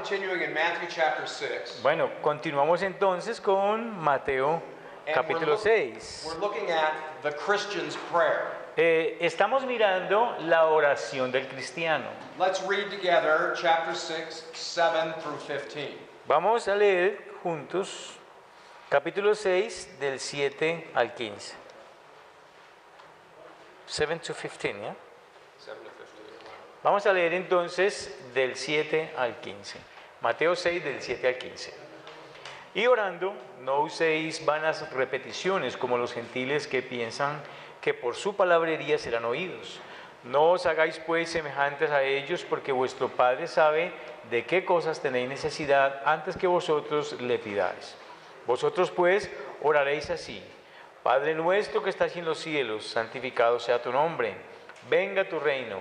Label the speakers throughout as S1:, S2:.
S1: continuing in Matthew chapter 6.
S2: Bueno, continuamos entonces con Mateo capítulo 6.
S1: We're looking at the Christian's prayer.
S2: Estamos mirando la oración del cristiano.
S1: Let's read together chapter 6, 7 through 15.
S2: Vamos a leer juntos capítulo 6 del 7 al 15. 7 to 15, ¿ya?
S1: 7 to 15.
S2: Vamos a leer entonces del 7 al 15. Mateo 6 del 7 al 15. Y orando, no uséis vanas repeticiones como los gentiles que piensan que por su palabrería serán oídos. No os hagáis pues semejantes a ellos, porque vuestro Padre sabe de qué cosas tenéis necesidad antes que vosotros le pidáis. Vosotros pues oraréis así: Padre nuestro que estás en los cielos, santificado sea tu nombre. Venga tu reino.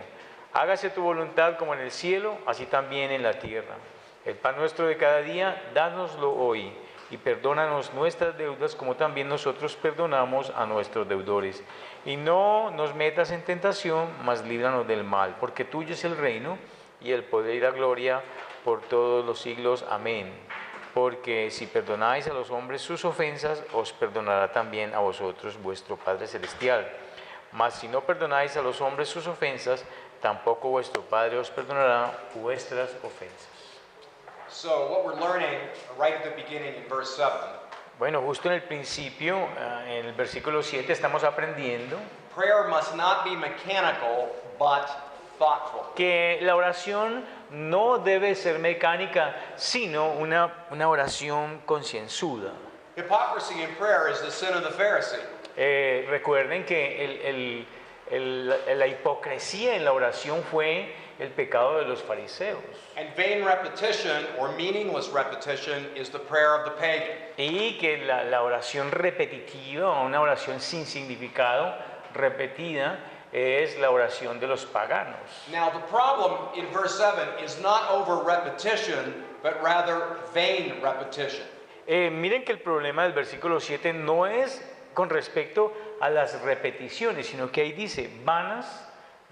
S2: Hágase tu voluntad como en el cielo, así también en la tierra. El pan nuestro de cada día, dánoslo hoy. Y perdónanos nuestras deudas como también nosotros perdonamos a nuestros deudores. Y no nos metas en tentación, mas líbranos del mal, porque tuyo es el reino y el poder y la gloria por todos los siglos. Amén. Porque si perdonáis a los hombres sus ofensas, os perdonará también a vosotros vuestro Padre Celestial. Mas si no perdonáis a los hombres sus ofensas, tampoco vuestro Padre os perdonará vuestras ofensas.
S1: So what we're learning right at the beginning in verse 7,
S2: Bueno, justo en el principio, en el versículo 7, estamos aprendiendo
S1: prayer must not be mechanical but thoughtful.
S2: que la oración no debe ser mecánica, sino una oración concienzuda.
S1: Hypocrisy in prayer is the sin of the Pharisee.
S2: Recuerden que la hipocresía en la oración fue el pecado de los fariseos.
S1: And vain repetition or meaningless repetition is the prayer of the pagan.
S2: Y que la oración repetitiva, una oración sin significado, repetida, es la oración de los paganos.
S1: Now the problem in verse 7 is not over repetition, but rather vain repetition.
S2: Miren que el problema del versículo 7 no es con respecto a las repeticiones, sino que ahí dice vanas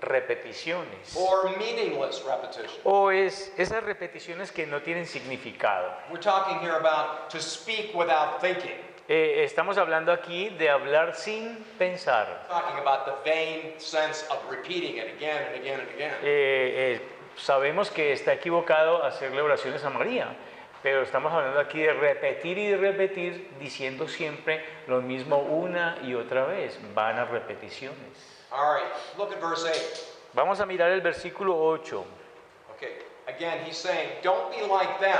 S2: repeticiones.
S1: Or meaningless repetition.
S2: O es esas repeticiones que no tienen significado.
S1: We're talking here about to speak without thinking.
S2: Estamos hablando aquí de hablar sin pensar.
S1: Talking about the vain sense of repeating it again and again and again.
S2: Sabemos que está equivocado hacerle oraciones a María, pero estamos hablando aquí de repetir y de repetir, diciendo siempre lo mismo una y otra vez, vanas repeticiones.
S1: All right, look at verse 8.
S2: Vamos a mirar el versículo 8.
S1: Okay, again, he's saying, don't be like them,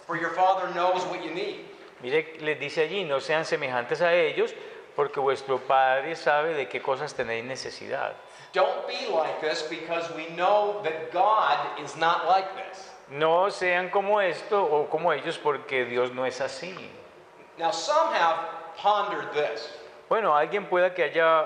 S1: for your Father knows what you need.
S2: Mire, les dice allí, no sean semejantes a ellos, porque vuestro Padre sabe de qué cosas tenéis necesidad.
S1: Don't be like this because we know that God is not like this.
S2: No sean como esto o como ellos, porque Dios no es así.
S1: Now, some have pondered this.
S2: Bueno, alguien pueda que haya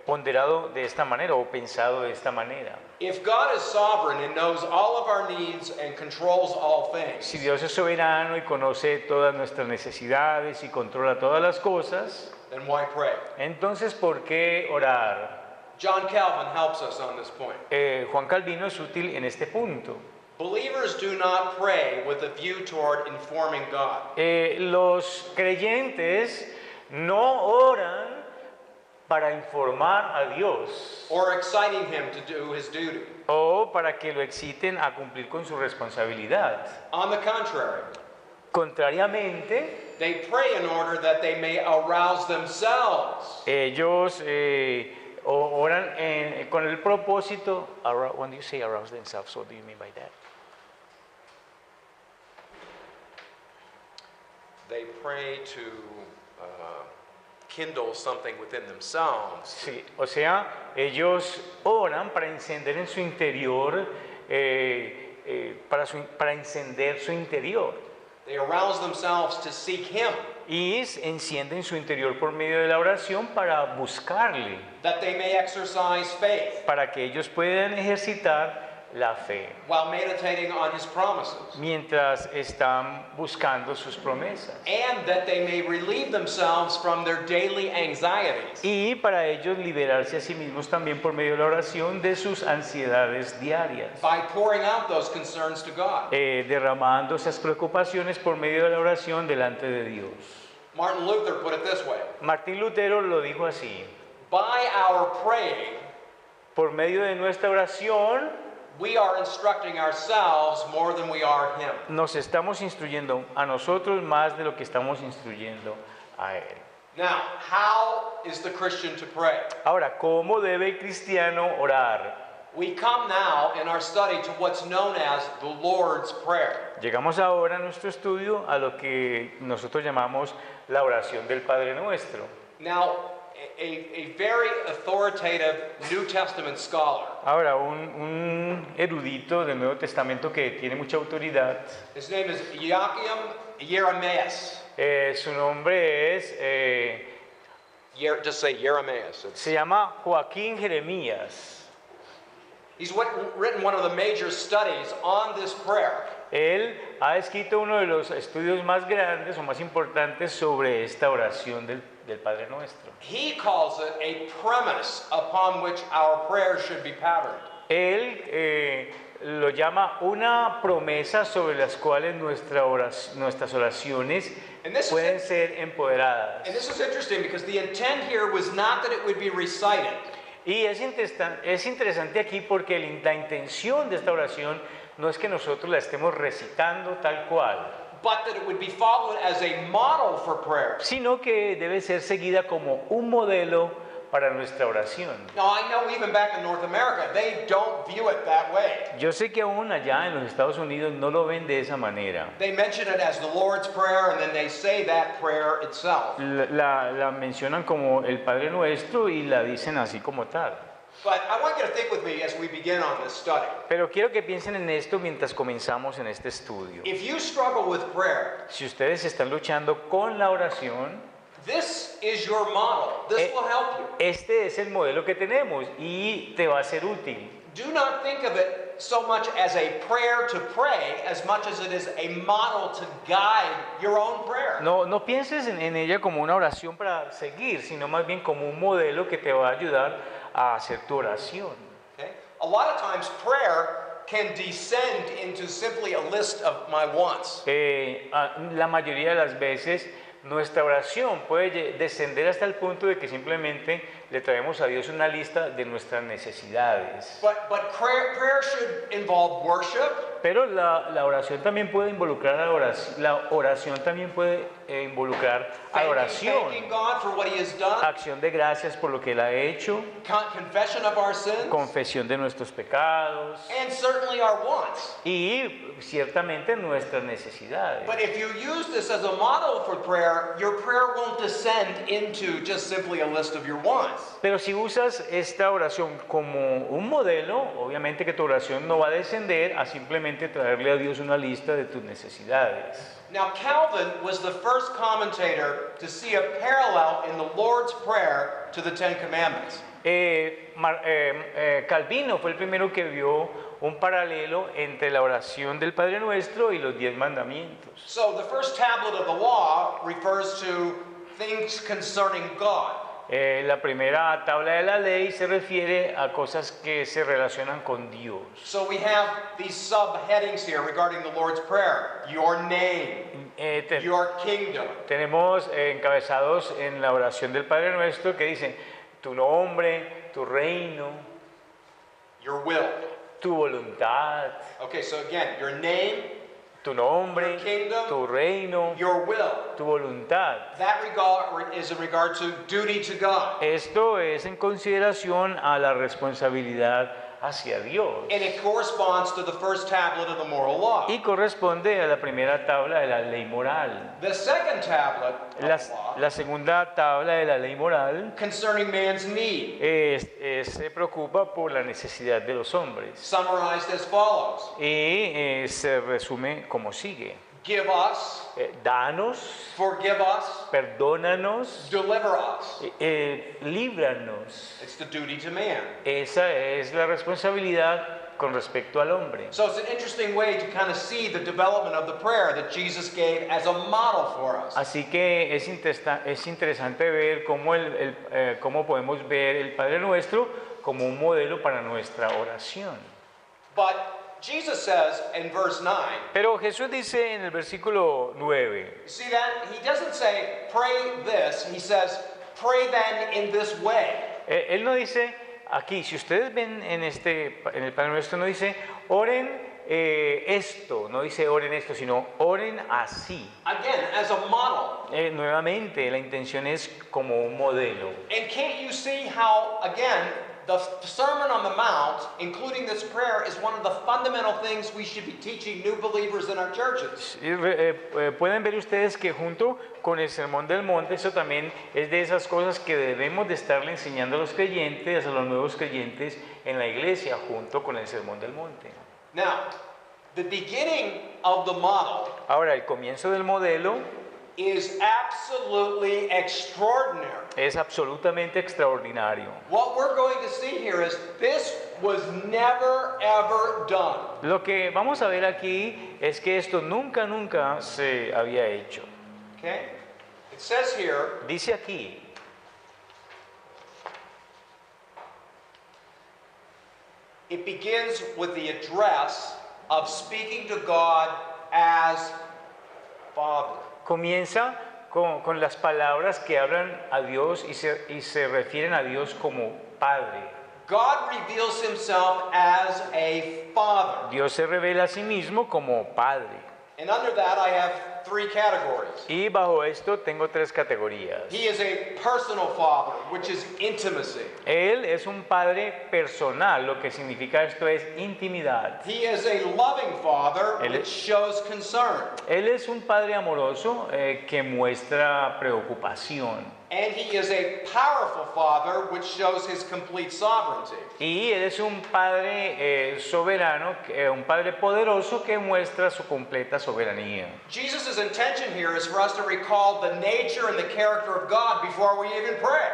S2: ponderado de esta manera o pensado de esta manera.
S1: If God is sovereign and knows all of our needs and controls all things,
S2: Si Dios es soberano y conoce todas nuestras necesidades y controla todas las cosas,
S1: then why pray?
S2: entonces ¿por qué orar?
S1: John Calvin helps us on this point.
S2: Juan Calvino es útil en este punto.
S1: Believers do not pray with a view toward informing God.
S2: Los creyentes no oran para informar a Dios
S1: Or exciting him to do his duty.
S2: o para que lo exciten a cumplir con su responsabilidad.
S1: On the contrary,
S2: Contrariamente,
S1: they pray in order that they may arouse themselves.
S2: ellos oran con el propósito. When you say arouse themselves, what do you mean by that?
S1: They pray to kindle something within themselves.
S2: Sí, o sea, ellos oran para encender en su interior, para encender su interior.
S1: They arouse themselves to seek him,
S2: Y encienden su interior por medio de la oración para buscarle,
S1: that they may exercise faith.
S2: para que ellos puedan ejercitar la fe,
S1: while meditating on his promises,
S2: mientras están buscando sus promesas.
S1: and that they may relieve themselves from their daily anxieties.
S2: Y para ellos liberarse a sí mismos también por medio de la oración de sus ansiedades diarias,
S1: By pouring out those concerns to God.
S2: derramando esas preocupaciones por medio de la oración delante de Dios.
S1: Martin Luther put it this way:
S2: Martín Lutero lo dijo así:
S1: by our praying,
S2: por medio de nuestra oración
S1: we are instructing ourselves more than we are him.
S2: nos estamos instruyendo a nosotros más de lo que estamos instruyendo a Él.
S1: Now, how is the Christian to pray?
S2: Ahora, ¿cómo debe el cristiano orar?
S1: We come now in our study to what's known as the Lord's Prayer.
S2: Llegamos ahora en nuestro estudio a lo que nosotros llamamos la oración del Padre Nuestro.
S1: Now, a very authoritative New Testament scholar,
S2: Ahora, un erudito del Nuevo Testamento que tiene mucha autoridad,
S1: his name is Joachim Jeremias.
S2: su nombre es,
S1: Just say Jeremias.
S2: se llama Joaquín Jeremías.
S1: He's written one of the major studies on this prayer.
S2: Él ha escrito uno de los estudios más grandes o más importantes sobre esta oración del Padre Nuestro.
S1: He calls it a premise upon which our prayers should be patterned.
S2: Él lo llama una promesa sobre las cuales nuestras oraciones
S1: And this is
S2: pueden
S1: it.
S2: ser empoderadas.
S1: And this is interesting because the intent here was not that it would be recited,
S2: Y es interesante aquí porque la intención de esta oración no es que nosotros la estemos recitando tal cual,
S1: but that it would be followed as a model for prayer.
S2: sino que debe ser seguida como un modelo para nuestra oración.
S1: Now, I know even back in North America, they don't view it that way.
S2: Yo sé que aún allá en los Estados Unidos no lo ven de esa manera.
S1: They mention it as the Lord's Prayer, and then they say that prayer itself.
S2: La mencionan como el Padre Nuestro y la dicen así como tal.
S1: But I want you to think with me as we begin on this study.
S2: Pero quiero que piensen en esto mientras comenzamos en este estudio.
S1: If you struggle with prayer,
S2: Si ustedes están luchando con la oración,
S1: this is your model. This will help you.
S2: este es el modelo que tenemos y te va a ser útil.
S1: Do not think of it so much as a prayer to pray as much as it is a model to guide your own prayer.
S2: No pienses en ella como una oración para seguir, sino más bien como un modelo que te va a ayudar a hacer tu oración.
S1: Okay? A lot of times prayer can descend into simply a list of my wants.
S2: La mayoría de las veces nuestra oración puede descender hasta el punto de que simplemente le traemos a Dios una lista de nuestras necesidades.
S1: But prayer should involve worship.
S2: Pero la oración también puede involucrar la oración también puede involucrar adoración,
S1: Thanking God for what He has done.
S2: acción de gracias por lo que Él ha hecho,
S1: Confession of our sins.
S2: confesión de nuestros pecados
S1: And certainly our wants.
S2: y ciertamente nuestras necesidades.
S1: But if you use this as a model for prayer, your prayer won't descend into just simply a list of your wants.
S2: Pero si usas esta oración como un modelo, obviamente que tu oración no va a descender a simplemente traerle a Dios una lista de tus necesidades.
S1: Now, Calvin was the first commentator to see a parallel in the Lord's Prayer to the Ten Commandments.
S2: Calvino fue el primero que vio un paralelo entre la oración del Padre Nuestro y los 10 mandamientos.
S1: So, the first tablet of the law refers to things concerning God.
S2: La primera tabla de la ley se refiere a cosas que se relacionan con Dios.
S1: So, we have these subheadings here regarding the Lord's Prayer: your name, your kingdom,
S2: Tenemos encabezados en la oración del Padre Nuestro que dicen tu nombre, tu reino,
S1: your will.
S2: tu voluntad,
S1: Okay, so again, your name,
S2: tu nombre,
S1: Your kingdom,
S2: tu reino,
S1: your will.
S2: tu voluntad.
S1: That regard is in regard to duty to God.
S2: Esto es en consideración a la responsabilidad hacia Dios
S1: And it corresponds to the first tablet of the moral law.
S2: y corresponde a la primera tabla de la ley moral.
S1: The second tablet of the law
S2: La segunda tabla de la ley moral
S1: concerning man's need,
S2: se preocupa por la necesidad de los hombres
S1: summarized as follows:
S2: y se resume como sigue.
S1: give us,
S2: Danos,
S1: forgive us,
S2: perdónanos,
S1: deliver us.
S2: líbranos.
S1: It's the duty to man.
S2: Esa es la responsabilidad con respecto al hombre.
S1: So it's an interesting way to kind of see the development of the prayer that Jesus gave as a model for us.
S2: Así que es interesante ver cómo, cómo podemos ver el Padre Nuestro como un modelo para nuestra oración.
S1: But Jesus says in verse 9,
S2: Pero Jesús dice en el versículo 9,
S1: you see that? He doesn't say, pray this. He says, pray then in this way.
S2: Él no dice aquí, si ustedes ven en el Padre Nuestro, no dice oren esto, no dice oren esto, sino oren así.
S1: Again, as a model.
S2: Nuevamente, la intención es como un modelo.
S1: And can't you see how, again, the Sermon on the Mount, including this prayer, is one of the fundamental things we should be teaching new believers in our churches.
S2: Pueden ver ustedes que junto con el Sermón del Monte, eso también es de esas cosas que debemos de estarle enseñando a los creyentes, a los nuevos creyentes en la iglesia, junto con el Sermón del Monte.
S1: Now, the beginning of the model
S2: Ahora, el comienzo del modelo
S1: is absolutely extraordinary.
S2: es absolutamente extraordinario.
S1: What we're going to see here is this was never ever done.
S2: Lo que vamos a ver aquí es que esto nunca se había hecho.
S1: Okay? It says here,
S2: Dice aquí,
S1: it begins with the address of speaking to God as Father.
S2: comienza con las palabras que hablan a Dios y se refieren a Dios como Padre.
S1: God reveals himself as a Father.
S2: Dios se revela a sí mismo como Padre.
S1: And under that I have three categories.
S2: Y bajo esto tengo tres categorías.
S1: He is a personal Father, which is intimacy.
S2: Él es un Padre personal, lo que significa esto es intimidad.
S1: He is a loving Father,
S2: Él
S1: which shows concern.
S2: Él es un Padre amoroso que muestra preocupación.
S1: And he is a powerful Father, which shows his complete sovereignty.
S2: Y Él es un Padre soberano, un Padre poderoso que muestra su completa soberanía.
S1: Jesus' intention here is for us to recall the nature and the character of God before we even pray.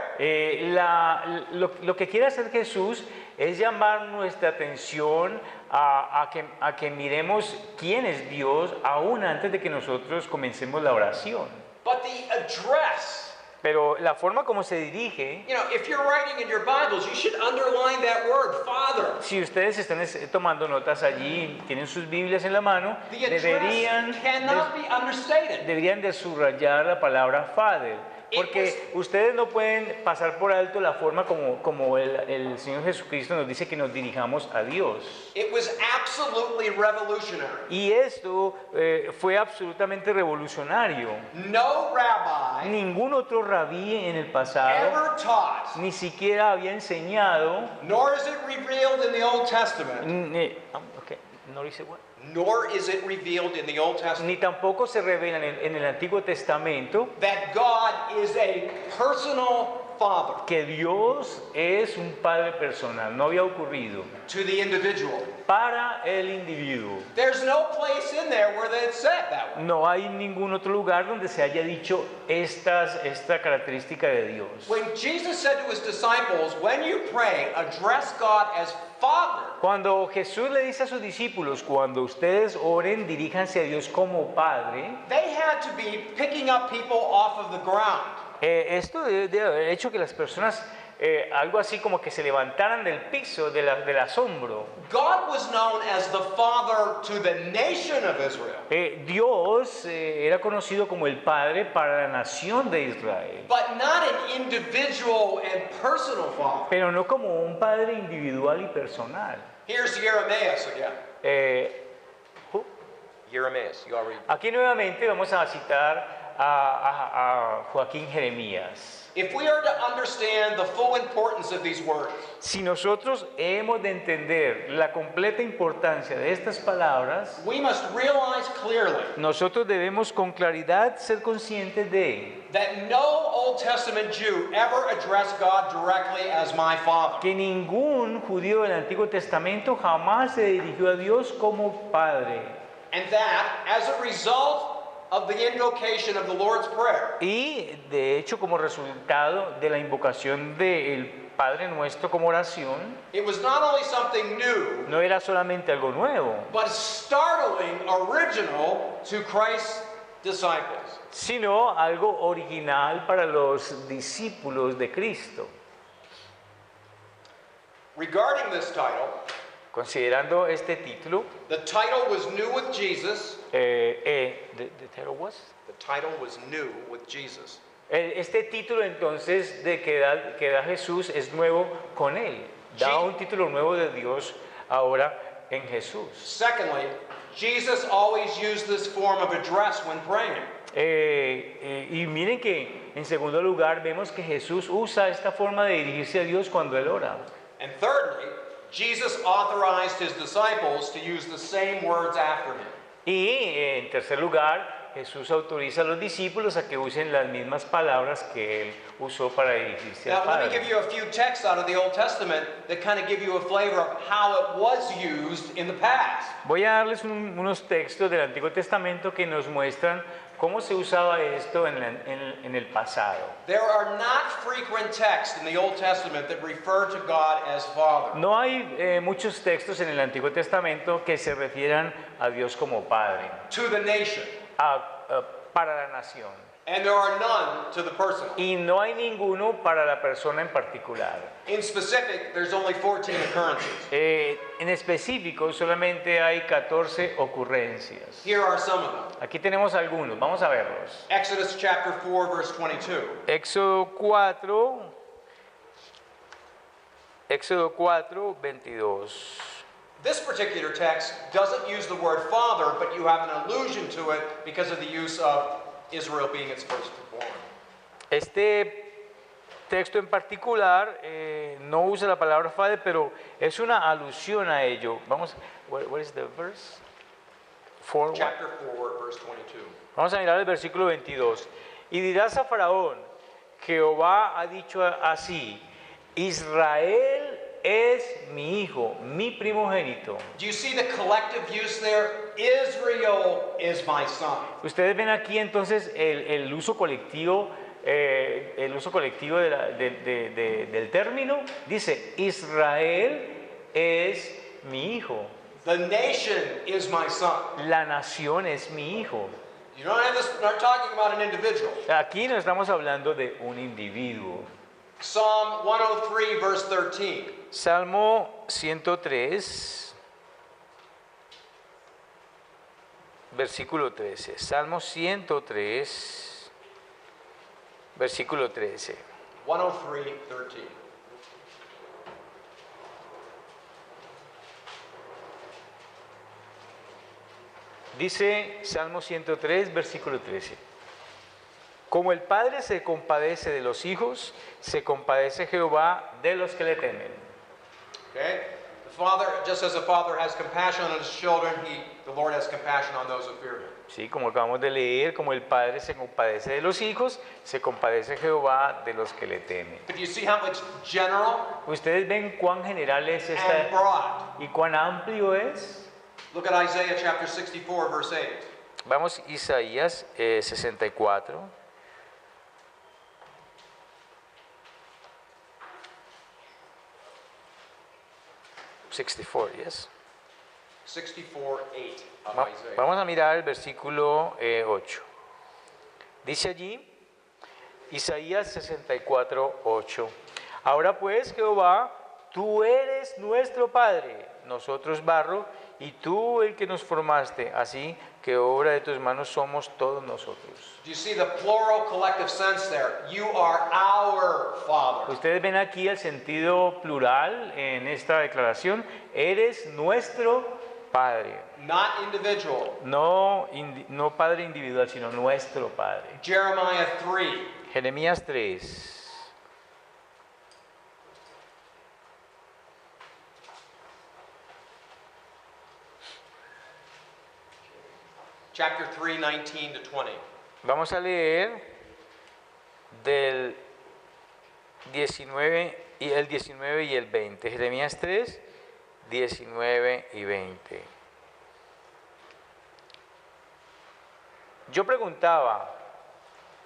S2: Lo que quiere hacer Jesús es llamar nuestra atención a que miremos quién es Dios aún antes de que nosotros comencemos la oración.
S1: But the address,
S2: Pero la forma como se dirige,
S1: you know, if you're writing in your Bibles, you should underline that word, Father.
S2: si ustedes están tomando notas allí, tienen sus Biblias en la mano,
S1: The address cannot be understated.
S2: deberían de subrayar la palabra Father, porque ustedes no pueden pasar por alto la forma como el Señor Jesucristo nos dice que nos dirijamos a Dios.
S1: It was absolutely revolutionary.
S2: Y esto fue absolutamente revolucionario.
S1: No rabbi
S2: Ningún otro rabí en el pasado
S1: ever taught,
S2: ni siquiera había enseñado,
S1: nor is it revealed in the Old Testament,
S2: no dice what?
S1: nor is it revealed in the Old Testament,
S2: Ni tampoco se revela en el Antiguo Testamento
S1: that God is a personal Father
S2: que Dios es un Padre personal. No había ocurrido
S1: to the individual.
S2: para el individuo.
S1: There's no place in there where it's said that way.
S2: No hay ningún otro lugar donde se haya dicho esta característica de Dios.
S1: When Jesus said to his disciples, when you pray, address God as Father,
S2: Cuando Jesús le dice a sus discípulos, cuando ustedes oren, diríjanse a Dios como Padre,
S1: they had to be picking up people off of the ground.
S2: esto debe haber hecho que las personas, algo así como que se levantaran del piso, del asombro.
S1: God was known as the Father to the nation of Israel,
S2: Dios era conocido como el Padre para la nación de Israel,
S1: but not an individual and personal Father.
S2: pero no como un Padre individual y personal.
S1: Here's Jeremias again. Jeremias, you already.
S2: Aquí nuevamente vamos a citar a Joaquín Jeremías.
S1: If we are to understand the full importance of these words,
S2: Si nosotros hemos de entender la completa importancia de estas palabras,
S1: we must realize clearly
S2: nosotros debemos con claridad ser conscientes de
S1: that no Old Testament Jew ever addressed God directly as my Father.
S2: que ningún judío del Antiguo Testamento jamás se dirigió a Dios como Padre.
S1: And that, as a result, of the invocation of the Lord's Prayer,
S2: Y de hecho, como resultado de la invocación del Padre Nuestro como oración,
S1: it was not only something new,
S2: no era solamente algo nuevo,
S1: but startling, original to Christ's disciples.
S2: sino algo original para los discípulos de Cristo.
S1: Regarding this title,
S2: Considerando este título,
S1: the title was new with Jesus.
S2: the title was?
S1: The title was new with Jesus.
S2: Este título entonces de que da Jesús es nuevo con él. Da
S1: Sí.
S2: un título nuevo de Dios ahora en Jesús.
S1: Secondly, Jesus always used this form of address when praying.
S2: Y miren que en segundo lugar vemos que Jesús usa esta forma de dirigirse a Dios cuando él ora.
S1: And thirdly, Jesus authorized his disciples to use the same words after him.
S2: Y en tercer lugar, Jesús autoriza a los discípulos a que usen las mismas palabras que él usó para dirigirse al
S1: Now, let me
S2: Padre.
S1: give you a few texts out of the Old Testament that kind of give you a flavor of how it was used in the past.
S2: Voy a darles unos textos del Antiguo Testamento que nos muestran cómo se usaba esto en el pasado.
S1: There are not frequent texts in the Old Testament that refer to God as Father.
S2: No hay muchos textos en el Antiguo Testamento que se refieran a Dios como Padre,
S1: To the nation.
S2: para la nación.
S1: And there are none to the person.
S2: Y no hay ninguno para la persona en particular.
S1: In specific, there's only 14 occurrences.
S2: En específico, solamente hay 14 ocurrencias.
S1: Here are some of them.
S2: Aquí tenemos algunos, vamos a verlos.
S1: Exodus chapter 4, verse 22.
S2: Éxodo 4, 22.
S1: This particular text doesn't use the word father, but you have an allusion to it because of the use of Israel being its firstborn.
S2: Este texto en particular no usa la palabra padre, pero es una alusión a ello. Vamos, what is the verse?
S1: Chapter 4, verse 22.
S2: Vamos a mirar el versículo 22. Y dirás a Faraón, Jehová ha dicho así, Israel es mi hijo, mi primogénito.
S1: Do you see the collective use there? Israel is my son.
S2: Ustedes ven aquí entonces el uso colectivo, del término. Dice, Israel es mi hijo.
S1: The nation is my son.
S2: La nación es mi hijo.
S1: You don't have this, not talking about an individual.
S2: Aquí no estamos hablando de un individuo.
S1: Psalm 103, verse 13.
S2: Salmo 103, versículo 13. Salmo 103, versículo 13.
S1: 103, 13.
S2: Dice Salmo 103, versículo 13. Como el Padre se compadece de los hijos, se compadece Jehová de los que le temen.
S1: Okay? The father, just as a father has compassion on his children, the Lord has compassion on those who fear him.
S2: Sí, como acabamos de leer, como el Padre se compadece de los hijos, se compadece Jehová de los que le temen.
S1: But do you see how it's general
S2: Ustedes ven cuán general es
S1: and
S2: esta
S1: broad?
S2: y cuán amplio es.
S1: Look at Isaiah chapter 64, verse 8.
S2: Vamos, Isaías 64. Yes.
S1: 64, 8 of Isaiah.
S2: Vamos a mirar el versículo 8. Dice allí, Isaías 64, 8. Ahora pues, Jehová, tú eres nuestro Padre, nosotros barro, y tú el que nos formaste, así que obra de tus manos somos todos nosotros.
S1: Do you see the plural collective sense there? You are our Father.
S2: Ustedes ven aquí el sentido plural en esta declaración, eres nuestro Padre.
S1: Not individual.
S2: No Padre individual, sino nuestro Padre.
S1: Jeremiah 3.
S2: Jeremías 3.
S1: Chapter 3, 19 to 20.
S2: Vamos a leer del 19 y el 20. Jeremías 3, 19 y 20. Yo preguntaba,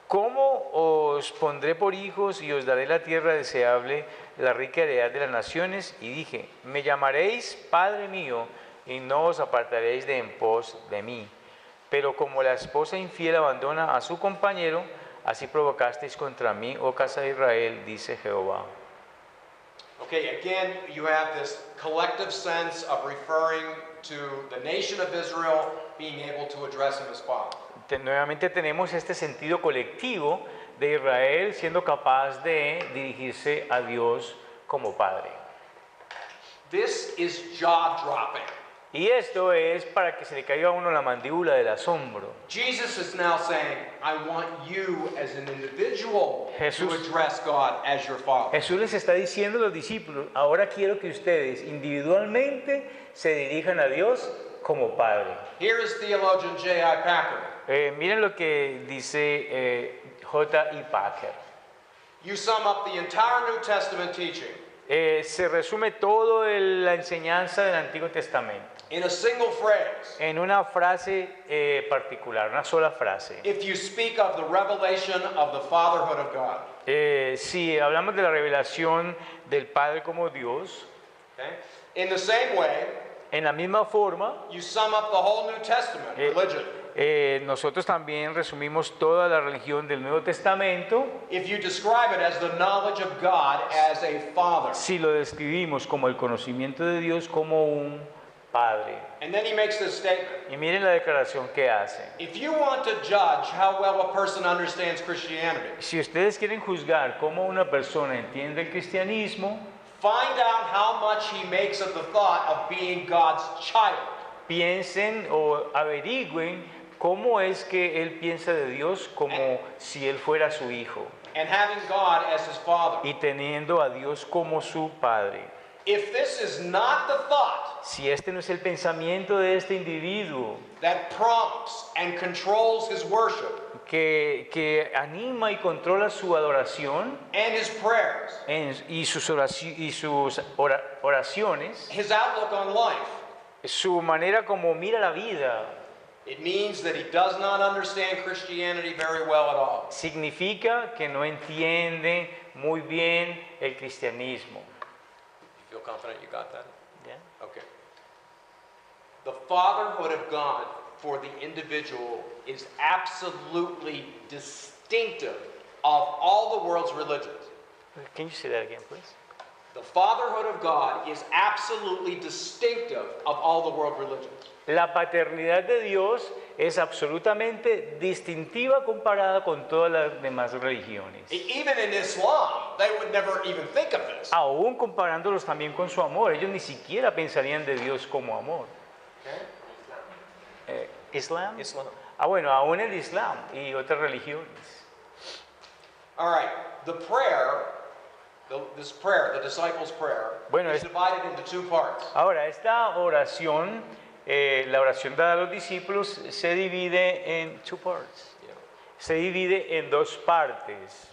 S2: ¿cómo os pondré por hijos y os daré la tierra deseable, la rica heredad de las naciones? Y dije, me llamaréis Padre mío y no os apartaréis de en pos de mí. Pero como la esposa infiel abandona a su compañero, así provocasteis contra mí, oh casa de Israel, dice Jehová.
S1: Okay, again, you have this collective sense of referring to the nation of Israel being able to address him as father.
S2: Nuevamente tenemos este sentido colectivo de Israel siendo capaz de dirigirse a Dios como Padre.
S1: This is jaw-dropping.
S2: Y esto es para que se le caiga a uno la mandíbula del asombro.
S1: Jesus is now saying, I want you as an individual to
S2: Jesús-
S1: address God as your father.
S2: Jesús les está diciendo a los discípulos, ahora quiero que ustedes individualmente se dirijan a Dios como Padre.
S1: Here is theologian J.I. Packer.
S2: Miren lo que dice J.I. Packer.
S1: You sum up the entire New Testament teaching
S2: Se resume toda la enseñanza del Antiguo Testamento
S1: in a single phrase.
S2: en una frase particular, una sola frase.
S1: If you speak of the revelation of the fatherhood of God.
S2: Si hablamos de la revelación del Padre como Dios,
S1: Okay? In the same way,
S2: en la misma forma,
S1: you sum up the whole New Testament religion.
S2: nosotros también resumimos toda la religión del Nuevo Testamento.
S1: If you describe it as the knowledge of God as a father.
S2: Si lo describimos como el conocimiento de Dios como un Padre.
S1: And then he makes this statement.
S2: Y miren la declaración que hace.
S1: If you want to judge how well a person understands Christianity,
S2: Si ustedes quieren juzgar cómo una persona entiende el cristianismo,
S1: find out how much he makes of the thought of being God's child.
S2: piensen o averigüen cómo es que él piensa de Dios como si él fuera su hijo
S1: And having God as his father.
S2: y teniendo a Dios como su Padre.
S1: If this is not the thought
S2: Si este no es el pensamiento de este individuo
S1: that prompts and controls his worship
S2: que anima y controla su adoración
S1: and his prayers,
S2: y sus oraciones,
S1: his outlook on life,
S2: su manera como mira la vida,
S1: it means that he does not understand Christianity very well at all.
S2: significa que no entiende muy bien el cristianismo.
S1: You feel confident you got that?
S2: ¿Ya?
S1: Okay. The fatherhood of God for the individual is absolutely distinctive of all the world's religions.
S2: Can you say that again, please?
S1: The fatherhood of God is absolutely distinctive of all the world religions.
S2: La paternidad de Dios es absolutamente distintiva comparada con todas las demás religiones.
S1: Even in Islam, they would never even think of this.
S2: Aún comparándolos también con su amor, ellos ni siquiera pensarían de Dios como amor. ¿Islam?
S1: Islam.
S2: Bueno, aún el Islam y otras religiones.
S1: All right, the prayer, this prayer, the disciples' prayer,
S2: Bueno,
S1: is divided into two parts.
S2: Ahora, esta oración, la oración dada a los discípulos, se divide en two parts. Se divide en dos partes.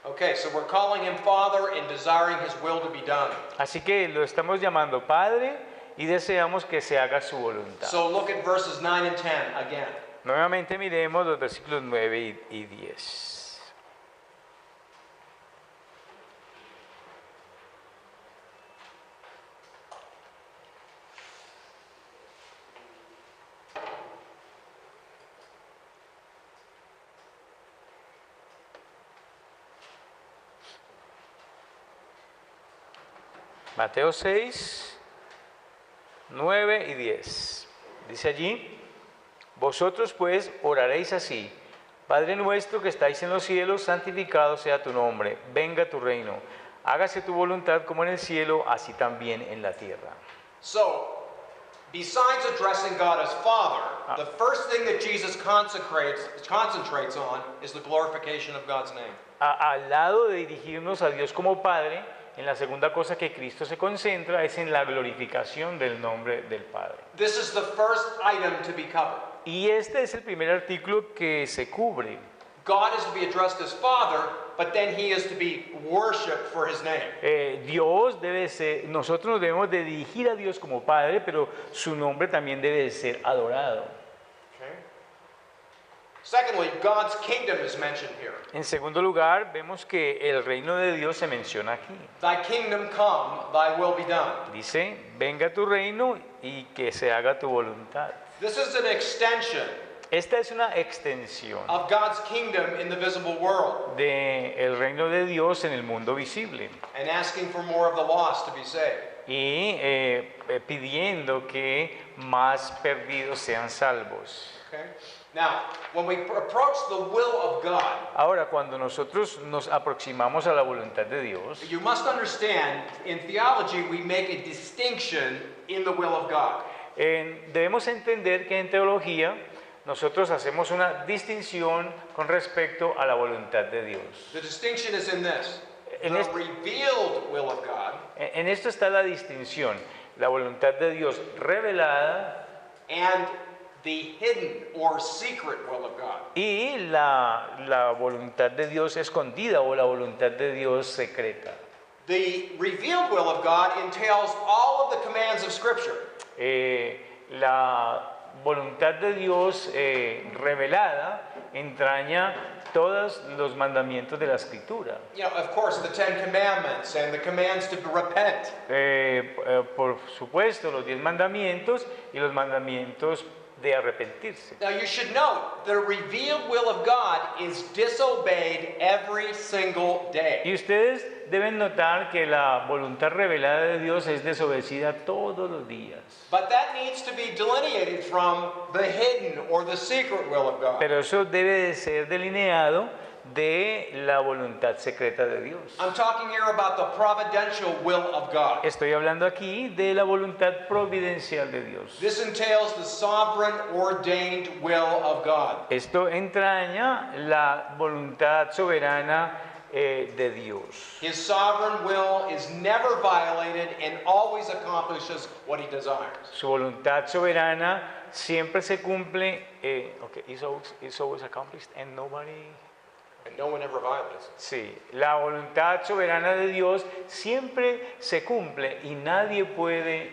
S1: Okay, so we're calling him Father and desiring his will to be done.
S2: Así que lo estamos llamando Padre y deseamos que se haga su voluntad.
S1: So look at verses 9 and 10 again.
S2: Nuevamente miremos los versículos 9 y 10. Mateo 6, 9 y 10. Dice allí, vosotros pues oraréis así, Padre nuestro que estáis en los cielos, santificado sea tu nombre, venga tu reino, hágase tu voluntad como en el cielo, así también en la tierra.
S1: So, besides addressing God as Father, the first thing that Jesus concentrates on is the glorification of God's name.
S2: Al lado de dirigirnos a Dios como Padre, en la segunda cosa que Cristo se concentra es en la glorificación del nombre del Padre.
S1: This is the first item to be covered.
S2: Y este es el primer artículo que se cubre.
S1: God is to be addressed as Father, but then he is to be worshipped for his name.
S2: Dios debe ser, nosotros nos debemos de dirigir a Dios como Padre, pero su nombre también debe de ser adorado.
S1: Okay. Secondly, God's kingdom is mentioned here.
S2: En segundo lugar, vemos que el reino de Dios se menciona aquí.
S1: Thy kingdom come, thy will be done.
S2: Dice, venga tu reino y que se haga tu voluntad.
S1: This is an extension
S2: Esta es una extensión
S1: of God's kingdom in the visible world
S2: del reino de Dios en el mundo visible
S1: and asking for more of the lost to be saved.
S2: y pidiendo que más perdidos sean salvos.
S1: Okay? Now, when we approach the will of God,
S2: Ahora, cuando nosotros nos aproximamos a la voluntad de Dios,
S1: you must understand, in theology, we make a distinction in the will of God.
S2: debemos entender que en teología nosotros hacemos una distinción con respecto a la voluntad de Dios.
S1: The distinction is in this.
S2: En
S1: The
S2: este-
S1: revealed will of God
S2: En esto está la distinción, la voluntad de Dios revelada
S1: and the hidden or secret will of God.
S2: y la voluntad de Dios escondida o la voluntad de Dios secreta.
S1: The revealed will of God entails all of the commands of Scripture.
S2: La voluntad de Dios revelada entraña todos los mandamientos de la Escritura.
S1: You know, of course, the Ten Commandments and the commands to repent.
S2: Por supuesto, los 10 mandamientos y los mandamientos de arrepentirse.
S1: Now, you should note the revealed will of God is disobeyed every single day.
S2: Y ustedes deben notar que la voluntad revelada de Dios es desobedecida todos los días.
S1: But that needs to be delineated from the hidden or the secret will of God.
S2: Pero eso debe de ser delineado de la voluntad secreta de Dios.
S1: I'm talking here about the providential will of God.
S2: Estoy hablando aquí de la voluntad providencial de Dios.
S1: This entails the sovereign ordained will of God.
S2: Esto entraña la voluntad soberana de Dios.
S1: His sovereign will is never violated and always accomplishes what he desires.
S2: Su voluntad soberana siempre se cumple, it's always accomplished and nobody...
S1: And no one ever violates it.
S2: Sí, la voluntad soberana de Dios siempre se cumple y nadie puede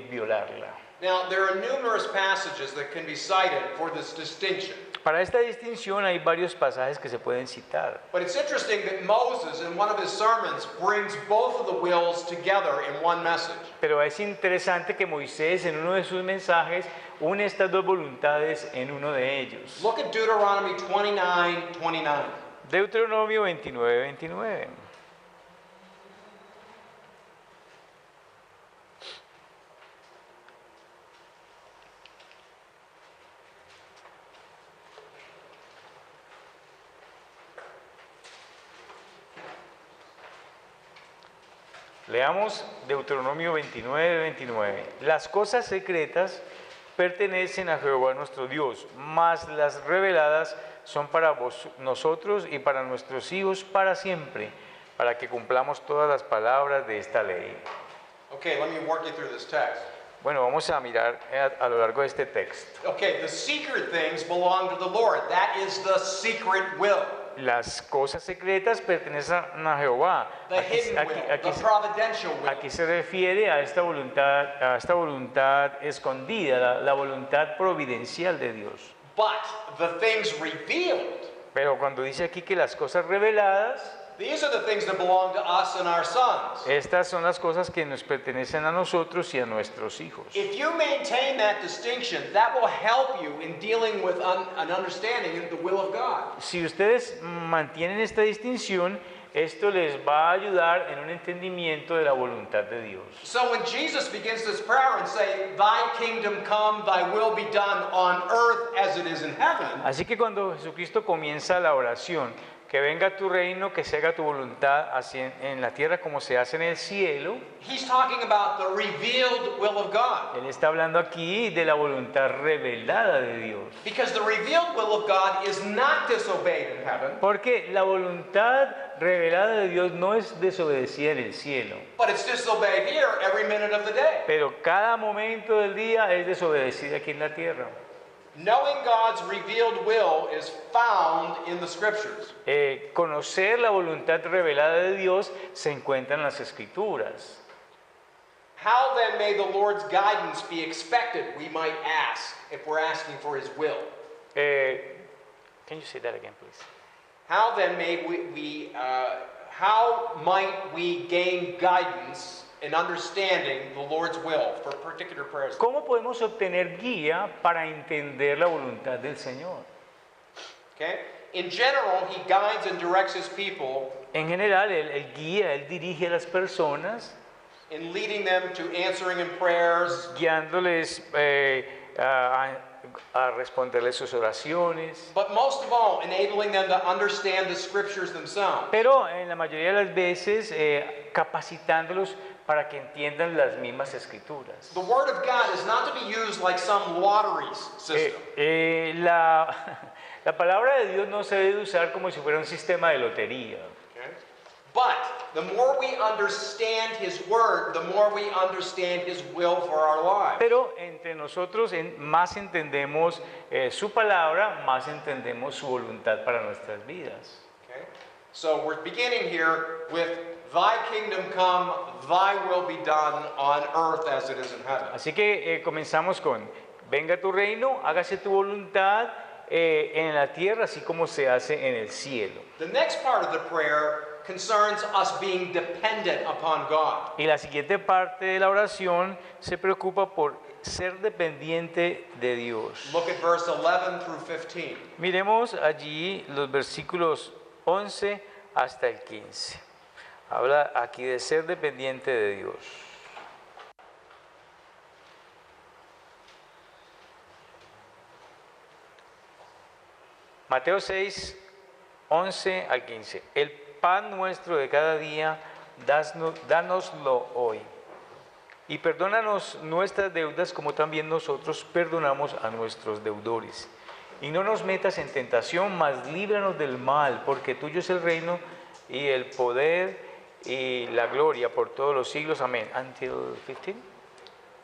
S2: violarla.
S1: Now, there are numerous passages that can be cited for this distinction.
S2: Para esta distinción hay varios pasajes que se pueden citar.
S1: But it's interesting that Moses, in one of his sermons, brings both of the wills together in one message.
S2: Pero es interesante que Moisés en uno de sus mensajes une estas dos voluntades en uno de ellos.
S1: Look at Deuteronomy 29:29.
S2: Deuteronomio 29:29. Leamos Deuteronomio 29:29. Las cosas secretas pertenecen a Jehová nuestro Dios, mas las reveladas son para nosotros y para nuestros hijos para siempre, para que cumplamos todas las palabras de esta ley.
S1: Okay, let me work you through this text.
S2: Bueno, vamos a mirar a lo largo de este texto.
S1: Okay, the secret things belong to the Lord. That is the secret will.
S2: Las cosas secretas pertenecen a Jehová.
S1: The hidden will, the providential will.
S2: Aquí se refiere a esta voluntad escondida, la voluntad providencial de Dios.
S1: But the things revealed,
S2: Pero cuando dice aquí que las cosas reveladas,
S1: these are the things that belong to us and our sons.
S2: estas son las cosas que nos pertenecen a nosotros y a nuestros hijos.
S1: If you maintain that distinction, that will help you in dealing with an understanding of the will of God.
S2: Si ustedes mantienen esta distinción, esto les va a ayudar en un entendimiento de la voluntad de Dios.
S1: So when Jesus begins this prayer and say, "Thy kingdom come, thy will be done on earth as it is in heaven,"
S2: Así que cuando Jesucristo comienza la oración, que venga tu reino, que se haga tu voluntad así en la tierra como se hace en el cielo,
S1: he's talking about the revealed will of God.
S2: Él está hablando aquí de la voluntad revelada de Dios.
S1: Because the revealed will of God is not disobeyed in heaven,
S2: Porque la voluntad revelada de Dios no es desobedecida en el cielo,
S1: but it's disobeyed here every minute of the day.
S2: pero cada momento del día es desobedecida aquí en la tierra.
S1: Knowing God's revealed will is found in the scriptures.
S2: Conocer la voluntad revelada de Dios se encuentra en las Escrituras.
S1: How then may the Lord's guidance be expected, we might ask, if we're asking for his will?
S2: Can you say that again, please?
S1: How then may how might we gain guidance in understanding the Lord's will for particular prayers?
S2: ¿Cómo podemos obtener guía para entender la voluntad del Señor?
S1: Okay? In general, he guides and directs his people
S2: En general, él guía, él dirige a las personas,
S1: in leading them to answering in prayers,
S2: guiándoles a responderles sus oraciones.
S1: but most of all, enabling them to understand the scriptures themselves.
S2: Pero en la mayoría de las veces capacitándolos para que entiendan las mismas escrituras.
S1: The Word of God is not to be used like some lottery system.
S2: La palabra de Dios no se debe usar como si fuera un sistema de lotería.
S1: Okay? But the more we understand His Word, the more we understand His will for our lives.
S2: Pero entre nosotros más entendemos su palabra, más entendemos su voluntad para nuestras vidas.
S1: Okay? So we're beginning here with Thy kingdom come, Thy will be done on earth as it is in heaven.
S2: Así que comenzamos con, venga tu reino, hágase tu voluntad en la tierra, así como se hace en el cielo.
S1: The next part of the prayer concerns us being dependent upon God.
S2: Y la siguiente parte de la oración se preocupa por ser dependiente de Dios.
S1: Look at verse 11 through 15.
S2: Miremos allí los versículos 11 hasta el 15. Habla aquí de ser dependiente de Dios. Mateo 6, 11 al 15. El pan nuestro de cada día, dánoslo hoy. Y perdónanos nuestras deudas como también nosotros perdonamos a nuestros deudores. Y no nos metas en tentación, mas líbranos del mal, porque tuyo es el reino y el poder y la gloria por todos los siglos. Amén. Until 15.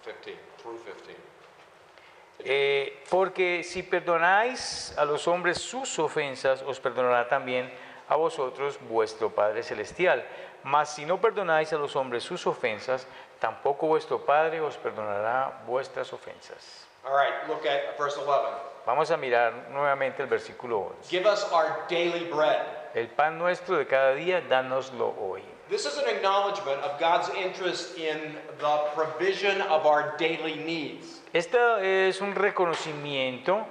S1: 15 through 15.
S2: Porque si perdonáis a los hombres sus ofensas, os perdonará también a vosotros vuestro Padre Celestial. Mas si no perdonáis a los hombres sus ofensas, tampoco vuestro Padre os perdonará vuestras ofensas.
S1: All right, look at verse 11.
S2: Vamos a mirar nuevamente el versículo 11.
S1: Give us our daily bread.
S2: El pan nuestro de cada día, dánoslo hoy.
S1: This is an acknowledgement of God's interest in the provision of our daily needs.
S2: Esto es un reconocimiento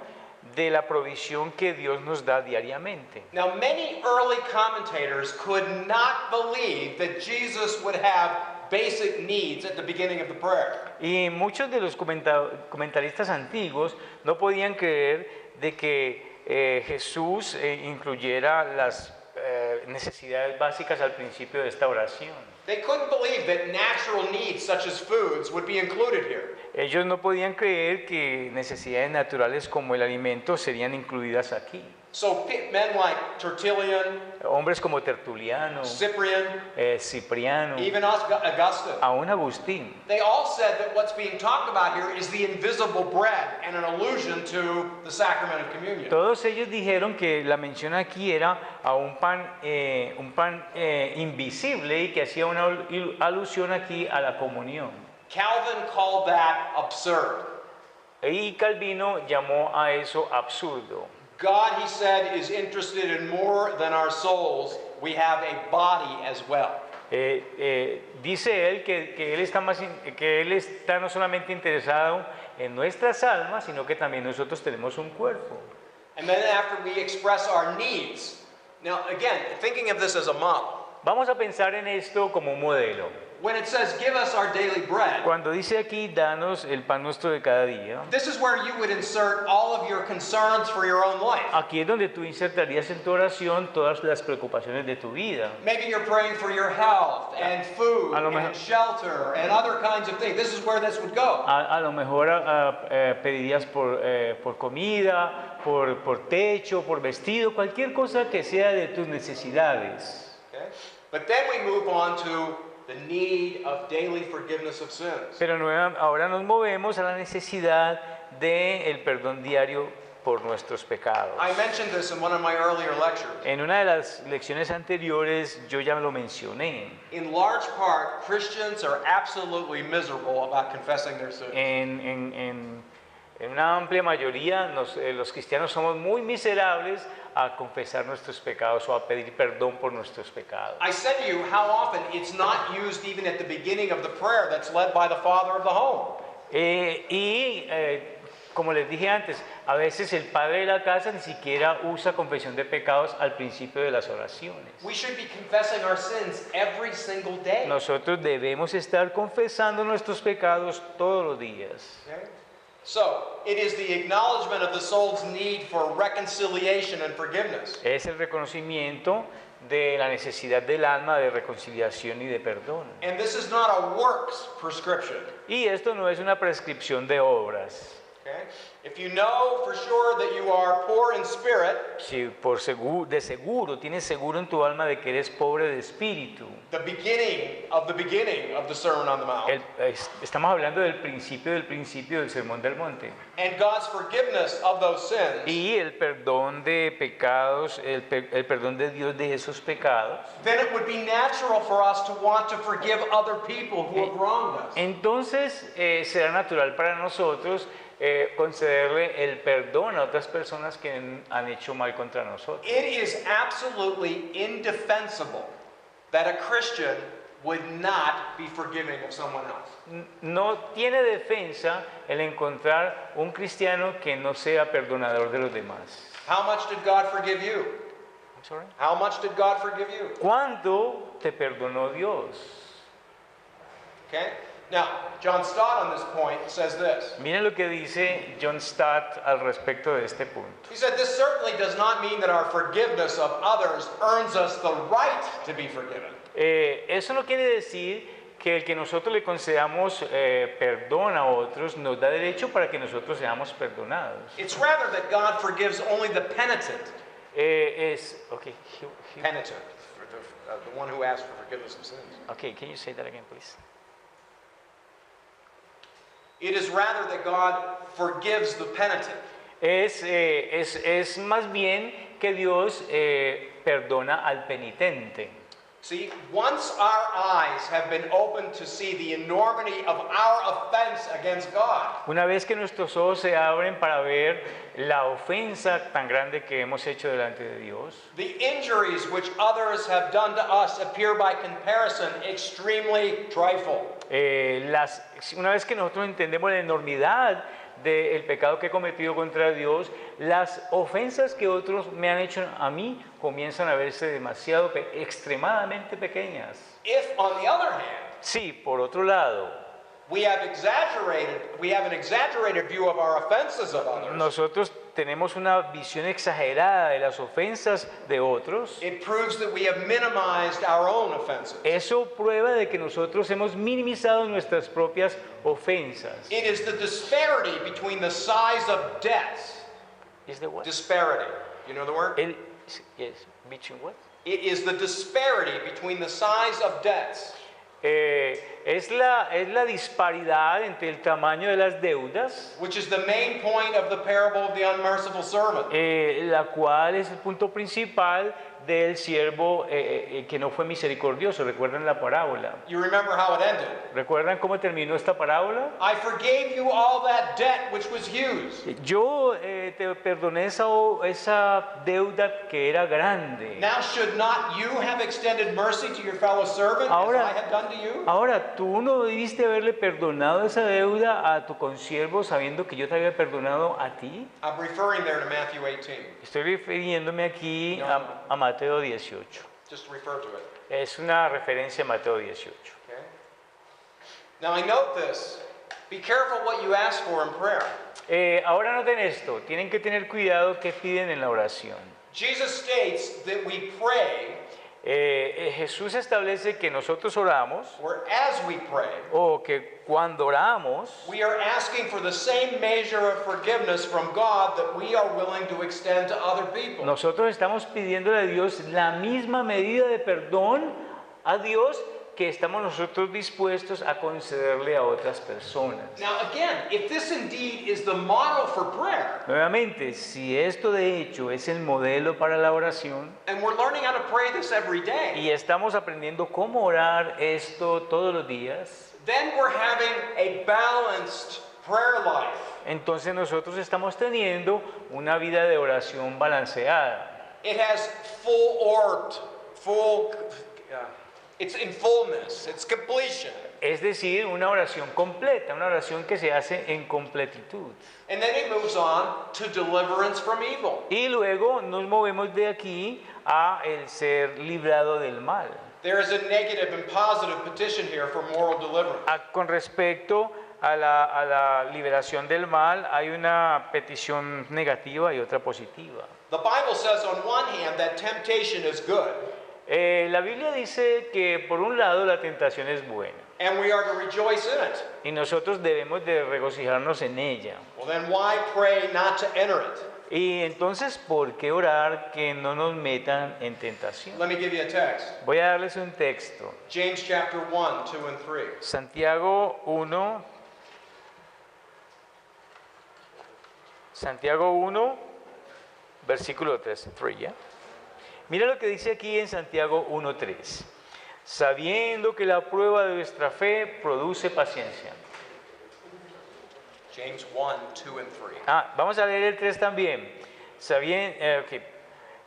S2: de la provisión que Dios nos da diariamente.
S1: Now, many early commentators could not believe that Jesus would have basic needs at the beginning of the prayer.
S2: Y muchos de los comentaristas antiguos no podían creer de que Jesús incluyera las necesidades básicas al principio de esta oración.
S1: They couldn't believe that natural needs such as foods would be included here.
S2: Ellos no podían creer que necesidades naturales como el alimento serían incluidas aquí.
S1: So men like Tertullian,
S2: Hombres como Tertuliano,
S1: Cyprian,
S2: Cipriano,
S1: even Augustine,
S2: aún Agustín,
S1: they all said that what's being talked about here is the invisible bread and an allusion to the sacrament of communion.
S2: todos ellos dijeron que la mención aquí era a un pan invisible y que hacía una alusión aquí a la comunión.
S1: Calvin called that absurd.
S2: Y Calvino llamó a eso absurdo.
S1: God, he said, is interested in more than our souls. We have a body as well.
S2: Dice él que él está no solamente interesado en nuestras almas, sino que también nosotros tenemos un cuerpo.
S1: And then after we express our needs, now again, thinking of this as a model.
S2: Vamos a pensar en esto como un modelo.
S1: When it says, give us our daily bread,
S2: Cuando dice aquí, danos el pan nuestro de cada día,
S1: this is where you would insert all of your concerns for your own life.
S2: aquí es donde tú insertarías en tu oración todas las preocupaciones de tu vida.
S1: Maybe you're praying for your health and food
S2: A lo mejor-
S1: and shelter and other kinds of things. This is where this would go.
S2: A lo mejor pedirías por comida, por techo, por vestido, cualquier cosa que sea de tus necesidades.
S1: Okay? But then we move on to the need of daily forgiveness of sins.
S2: Pero ahora nos movemos a la necesidad del perdón diario por nuestros pecados.
S1: I mentioned this in one of my earlier lectures.
S2: En una de las lecciones anteriores yo ya lo mencioné.
S1: In large part, Christians are absolutely miserable about confessing their sins.
S2: En una amplia mayoría los cristianos somos muy miserables a confesar nuestros pecados o a pedir perdón por nuestros pecados.
S1: I said to you how often it's not used even at the beginning of the prayer that's led by the father of the home.
S2: Como les dije antes, a veces el padre de la casa ni siquiera usa confesión de pecados al principio de las oraciones.
S1: We should be confessing our sins every single day.
S2: Nosotros debemos estar confesando nuestros pecados todos los días.
S1: Okay? So, it is the acknowledgement of the soul's need for reconciliation and forgiveness.
S2: Es el reconocimiento de la necesidad del alma de reconciliación y de perdón.
S1: And this is not a works prescription.
S2: Y esto no es una prescripción de obras.
S1: Okay? If you know for sure that you are poor in spirit,
S2: Si de seguro, tienes seguro en tu alma de que eres pobre de espíritu.
S1: the beginning of the Sermon on the Mount,
S2: Estamos hablando del principio del Sermón del Monte.
S1: and God's forgiveness of those sins,
S2: Y el perdón de pecados, el perdón de Dios de esos pecados.
S1: then it would be natural for us to want to forgive other people who have wronged us.
S2: Entonces será natural para nosotros concederle el perdón a otras personas que han hecho mal contra nosotros.
S1: It is absolutely indefensible that a Christian would not be forgiving of someone else.
S2: No tiene defensa el encontrar un cristiano que no sea perdonador de los demás.
S1: How much did God forgive you?
S2: I'm sorry.
S1: How much did God forgive you?
S2: ¿Cuánto te perdonó Dios?
S1: Okay? Now, John Stott on this point says this.
S2: Miren lo que dice John Stott al respecto de este punto.
S1: He said, this certainly does not mean that our forgiveness of others earns us the right to be forgiven.
S2: Eso no quiere decir que el que nosotros le concedamos perdón a otros nos da derecho para que nosotros seamos perdonados.
S1: It's rather that God forgives only the penitent. Penitent, the one who asks for forgiveness of sins.
S2: Okay, can you say that again, please?
S1: It is rather that God forgives the penitent.
S2: Es más bien que Dios perdona al penitente.
S1: See, once our eyes have been opened to see the enormity of our offense against God,
S2: Una vez que nuestros ojos se abren para ver la ofensa tan grande que hemos hecho delante de Dios,
S1: the injuries which others have done to us appear by comparison extremely trifle.
S2: una vez que nosotros entendemos la enormidad del pecado que he cometido contra Dios, las ofensas que otros me han hecho a mí comienzan a verse demasiado, extremadamente pequeñas.
S1: If, on the other hand,
S2: Sí, por otro lado,
S1: we have an exaggerated view of our offenses of others,
S2: nosotros tenemos una visión exagerada de las ofensas de otros.
S1: it proves that we have minimized our own offenses.
S2: Eso prueba de que nosotros hemos minimizado nuestras propias ofensas.
S1: It is the disparity between the size of debts.
S2: ¿Es de what?
S1: Disparity. You know the word?
S2: Yes, between what?
S1: It is the disparity between the size of debts.
S2: Es la disparidad entre el tamaño de las deudas,
S1: Which is the main point of the parable of the unmerciful servant.
S2: la cual es el punto principal del siervo que no fue misericordioso. ¿Recuerdan la parábola?
S1: You remember how it ended.
S2: ¿Recuerdan cómo terminó esta parábola?
S1: I forgave you all that debt which was huge.
S2: Yo te perdoné esa deuda que era grande.
S1: Now should not you have extended mercy to your fellow servant
S2: Ahora-
S1: as I had done to you?
S2: Ahora, tú no debiste haberle perdonado esa deuda a tu consiervo sabiendo que yo te había perdonado a ti.
S1: I'm referring there to Matthew 18.
S2: Estoy refiriéndome aquí a Mateo 18.
S1: Just refer to it.
S2: Es una referencia a Mateo 18.
S1: Okay? Now I note this. Be careful what you ask for in prayer.
S2: Ahora noten esto, tienen que tener cuidado que piden en la oración.
S1: Jesus states that we pray,
S2: Jesús establece que nosotros oramos,
S1: or as we pray,
S2: o que cuando oramos,
S1: we are asking for the same measure of forgiveness from God that we are willing to extend to other people.
S2: nosotros estamos pidiéndole a Dios la misma medida de perdón a Dios que estamos nosotros dispuestos a concederle a otras personas.
S1: Now again, if this indeed is the model for prayer,
S2: Nuevamente, si esto de hecho es el modelo para la oración
S1: and we're learning how to pray this every day,
S2: y estamos aprendiendo cómo orar esto todos los días,
S1: then we're having a balanced prayer life.
S2: entonces nosotros estamos teniendo una vida de oración balanceada.
S1: It has it's in fullness, it's completion.
S2: Es decir, una oración completa, una oración que se hace en completitud.
S1: And then it moves on to deliverance from evil.
S2: Y luego nos movemos de aquí a el ser librado del mal.
S1: There is a negative and positive petition here for moral deliverance.
S2: Con respecto a la liberación del mal, hay una petición negativa y otra positiva.
S1: The Bible says on one hand that temptation is good,
S2: La Biblia dice que por un lado la tentación es buena
S1: and we are to rejoice in it.
S2: y nosotros debemos de regocijarnos en ella.
S1: Well, then why pray not to enter it?
S2: Y entonces, ¿por qué orar que no nos metan en tentación?
S1: Let me give you a text.
S2: Voy a darles un texto.
S1: James chapter 1, 2, and 3.
S2: Santiago 1, versículo 3, ¿ya? Mira lo que dice aquí en Santiago 1:3. Sabiendo que la prueba de vuestra fe produce paciencia.
S1: James 1, 2, and 3.
S2: Vamos a leer el 3 también.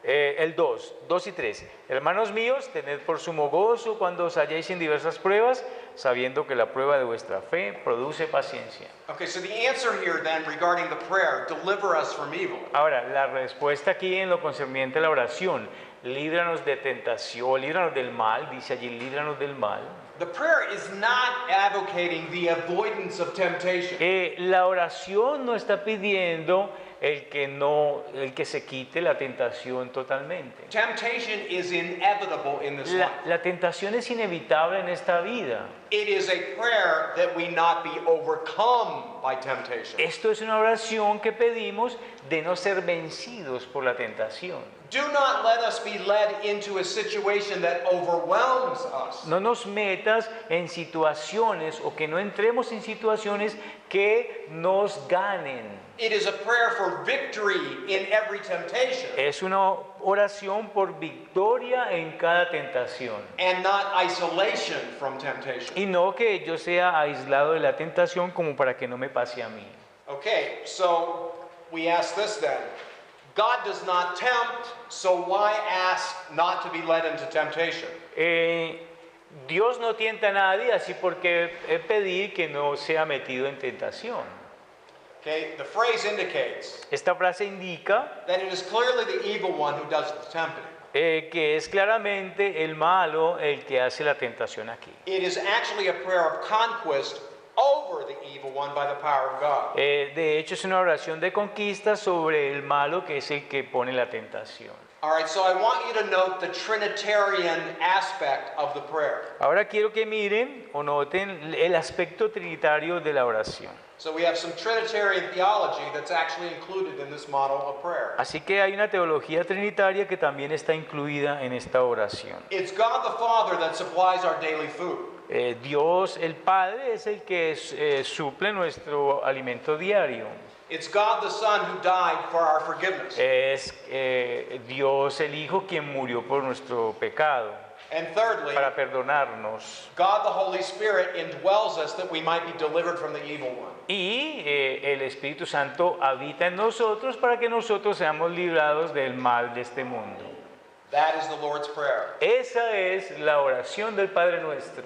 S2: El 2 y 3. Hermanos míos, tened por sumo gozo cuando os halléis en diversas pruebas, sabiendo que la prueba de vuestra fe produce paciencia.
S1: Okay, so the answer here then regarding the prayer, deliver us from evil.
S2: Ahora, la respuesta aquí en lo concerniente a la oración, líbranos de tentación, líbranos del mal, dice allí, líbranos del mal.
S1: The prayer is not advocating the avoidance of temptation.
S2: La oración no está pidiendo el que se quite la tentación totalmente.
S1: Temptation is inevitable in this life.
S2: La tentación es inevitable en esta vida.
S1: It is a prayer that we not be overcome by temptation.
S2: Esto es una oración que pedimos de no ser vencidos por la tentación.
S1: Do not let us be led into a situation that overwhelms us.
S2: No nos metas en situaciones o que no entremos en situaciones que nos ganen.
S1: It is a prayer for victory in every temptation
S2: Es una oración por victoria en cada tentación.
S1: and not isolation from temptation.
S2: Y no que yo sea aislado de la tentación como para que no me pase a mí.
S1: Okay, so we ask this then. God does not tempt, so why ask not to be led into temptation?
S2: Dios no tienta a nadie, así porque pedir que no sea metido en tentación.
S1: Okay, the phrase indicates
S2: Esta frase indica
S1: that it is clearly the evil one who does the tempting.
S2: Que es claramente el malo el que hace la tentación aquí.
S1: It is actually a prayer of conquest over the evil one by the power of God.
S2: De hecho, es una oración de conquista sobre el malo que es el que pone la tentación.
S1: All right, so I want you to note the Trinitarian aspect of the prayer.
S2: Ahora quiero que miren o noten el aspecto trinitario de la oración.
S1: So we have some Trinitarian theology that's actually included in this model of prayer.
S2: Así que hay una teología trinitaria que también está incluida en esta oración.
S1: It's God the Father that supplies our daily food.
S2: Dios el Padre es el que suple nuestro alimento diario.
S1: It's God the Son who died for our forgiveness.
S2: Es Dios el Hijo quien murió por nuestro pecado,
S1: And thirdly,
S2: para perdonarnos.
S1: God the Holy Spirit indwells us that we might be delivered from the evil one.
S2: Y el Espíritu Santo habita en nosotros para que nosotros seamos librados del mal de este mundo.
S1: That is the Lord's Prayer.
S2: Esa es la oración del Padre Nuestro.